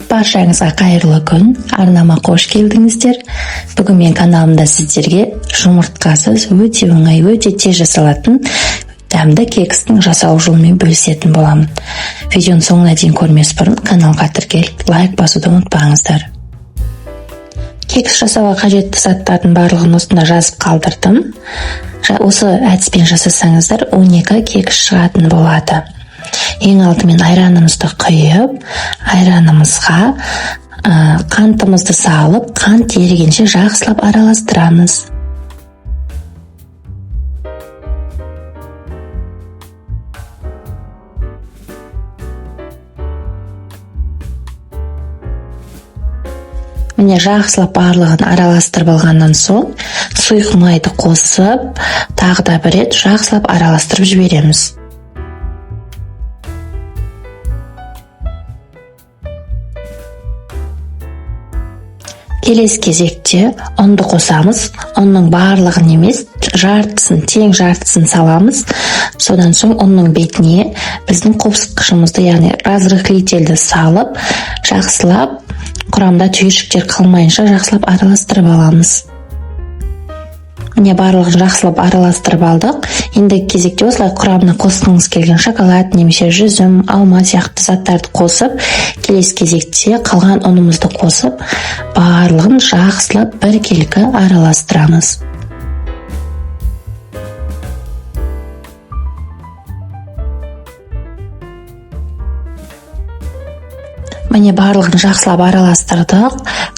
Баршаңызға қайырлы күн, арнама қош келдіңіздер. Бүгін мен каналымда сіздерге жұмыртқасыз өте оңай, өте тез жасалатын дәмді кекстің жасау жолымен бөлісетін боламын. Видеоның соңына дейін көрмес бұрын каналға тіркеліп, лайк басуды ұмытпаңыздар. Кекс жасауға қажетті заттардың барлығын осында жазып қалдырдым. Осы әдіспен жасасаңыздар 12 кекс шығатын болады. Ең алдымен айранымызды құйып, айранымызға қантымызды салып, қант ерігенше жақсылап араластырамыз. Міне жақсылап барлығын араластырып алғаннан соң, сұйық майды қосып, тағы да бір рет жақсылап араластырып жібереміз. Келесі кезекте ұнды қосамыз. Ұнның барлығын емес, тең жартысын саламыз. Содан соң ұнның бетіне біздің қопсытқышымызды, яғни разрыхлительді салып, жақсылап, құрамда түйіршіктер қалмайынша жақсылап араластырып аламыз. Міне барлығын жақсылап араластырып алдық. Енді кезекте осылай құрамына қосқыңыз келген шоколад немесе жүзім, алма сияқты заттарды қосып, келесі кезекте қалған ұнымызды қосып, барлығын жақсылап біркелкі араластырамыз. Міне барлығын жақсылап араластырдық.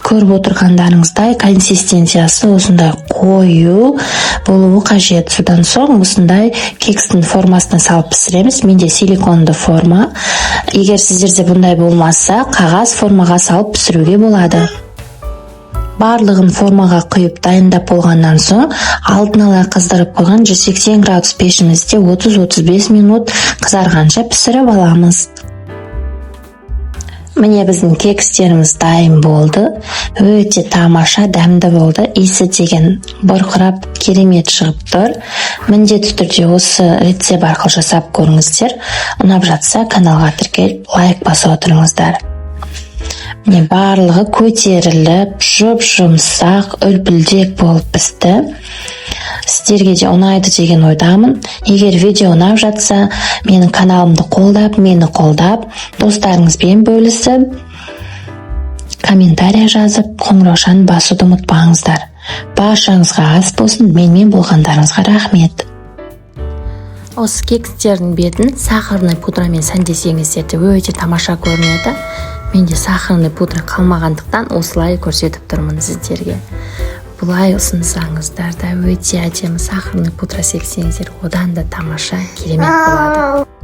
Көріп отырғандарыңыздай консистенциясы осындай қою болуы қажет. Содан соң осындай кекстің формасына салып пісіреміз. Менде силиконды форма. Егер сіздерде бұндай болмаса, қағаз формаға салып пісіруге болады. Барлығын формаға құйып дайындап болғаннан соң, алдын ала қыздырып қойған 180 градус пешімізде 30-35 минут қызарғанша пісіріп аламыз. Міне біздің кекстеріміз дайын болды. Өте тамаша, дәмді болды. Иісі деген бұрқырап, керемет шығып тұр. Міндетті түрде осы рецепт арқылы жасап көріңіздер. Ұнап жатса каналға тіркеліп, лайк басып отырыңыздар. Міне барлығы көтеріліп, жұмсақ, үлпілдек болып пісті. Сіздерге де ұнайды деген ойдамын. Егер видео ұнап жатса, менің каналымды қолдап, мені қолдап, достарыңызбен бөлісіп, комментария жазып, қоңыраушаны басуды ұмытпаңыздар. Баршаңызға ас болсын, менімен болғандарыңызға рахмет. Осы кекстердің бетін сахарный пудрамен сәндесеңіздер де өте тамаша көрінеді. Менде сахарный пудра қалмағандықтан осылай көрсетіп тұрмын сіздерге. Бұлай ұсынсаңыздар да өте әдемі сахарный пудра сексеңіздер, одан да тамаша, керемет болады.